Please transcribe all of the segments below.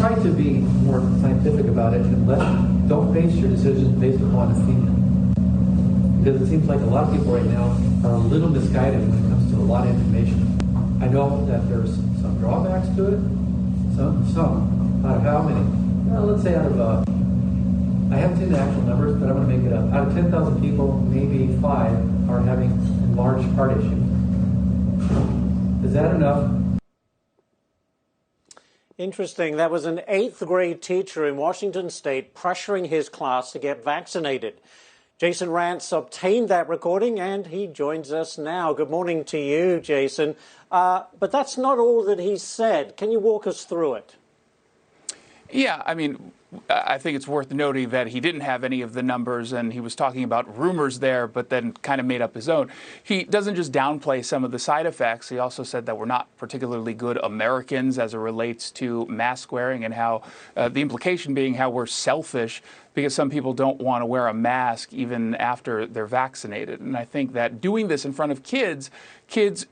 try to be more scientific about it and don't base your decisions based upon opinion. Because it seems like a lot of people right now are a little misguided when it comes to a lot of information. I know that there's some drawbacks to it. Some. Out of how many? Well, let's say out of, I haven't seen the actual numbers, but I'm going to make it up. Out of 10,000 people, maybe 5 are having enlarged heart issues. Is that enough? Interesting. That was an 8th grade teacher in Washington State pressuring his class to get vaccinated. Jason Rantz obtained that recording, and he joins us now. Good morning to you, Jason. But that's not all that he said. Can you walk us through it? Yeah, I mean, I think it's worth noting that he didn't have any of the numbers, and he was talking about rumors there, but then kind of made up his own. He doesn't just downplay some of the side effects. He also said that we're not particularly good Americans as it relates to mask wearing, and how the implication being how we're selfish because some people don't want to wear a mask even after they're vaccinated. And I think that doing this in front of kids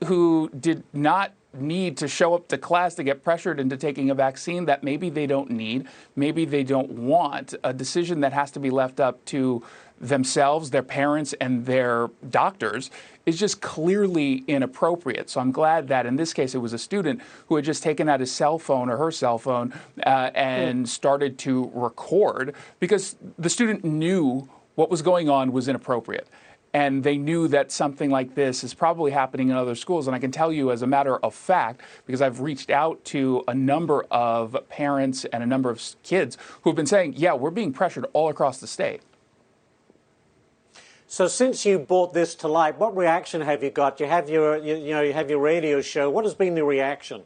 who did not need to show up to class to get pressured into taking a vaccine that maybe they don't need, maybe they don't want, a decision that has to be left up to themselves, their parents, and their doctors, is just clearly inappropriate. So I'm glad that in this case it was a student who had just taken out his cell phone or her cell phone and started to record, because the student knew what was going on was inappropriate. And they knew that something like this is probably happening in other schools. And I can tell you as a matter of fact, because I've reached out to a number of parents and a number of kids who have been saying, yeah, we're being pressured all across the state. So since you brought this to light, what reaction have you got? You have your, you have your radio show. What has been the reaction?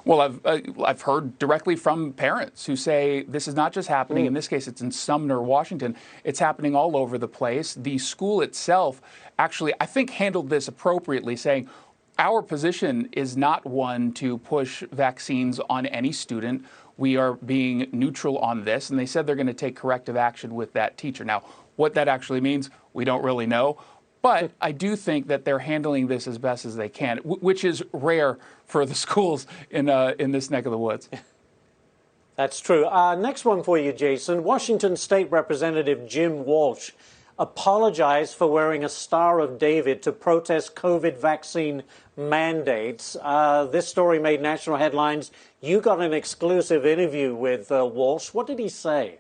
Well, I've heard directly from parents who say this is not just happening. In this case, it's in Sumner, Washington. It's happening all over the place. The school itself actually, I think, handled this appropriately, saying our position is not one to push vaccines on any student. We are being neutral on this. And they said they're going to take corrective action with that teacher. Now, what that actually means, we don't really know. But I do think that they're handling this as best as they can, which is rare for the schools in this neck of the woods. That's true. Next one for you, Jason. Washington State Representative Jim Walsh apologized for wearing a Star of David to protest COVID vaccine mandates. This story made national headlines. You got an exclusive interview with Walsh. What did he say?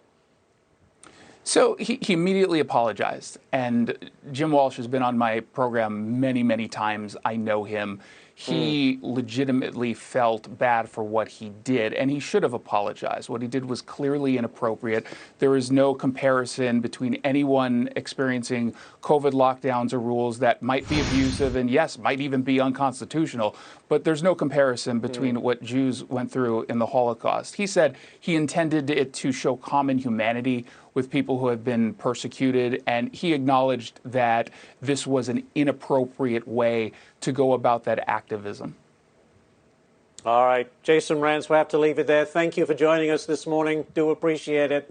So he immediately apologized, and Jim Walsh has been on my program many, many times. I know him. He legitimately felt bad for what he did, and he should have apologized. What he did was clearly inappropriate. There is no comparison between anyone experiencing COVID lockdowns or rules that might be abusive and, yes, might even be unconstitutional. But there's no comparison between what Jews went through in the Holocaust. He said he intended it to show common humanity with people who have been persecuted, and he acknowledged that this was an inappropriate way to go about that activism. All right, Jason Rantz, we'll have to leave it there. Thank you for joining us this morning. Do appreciate it.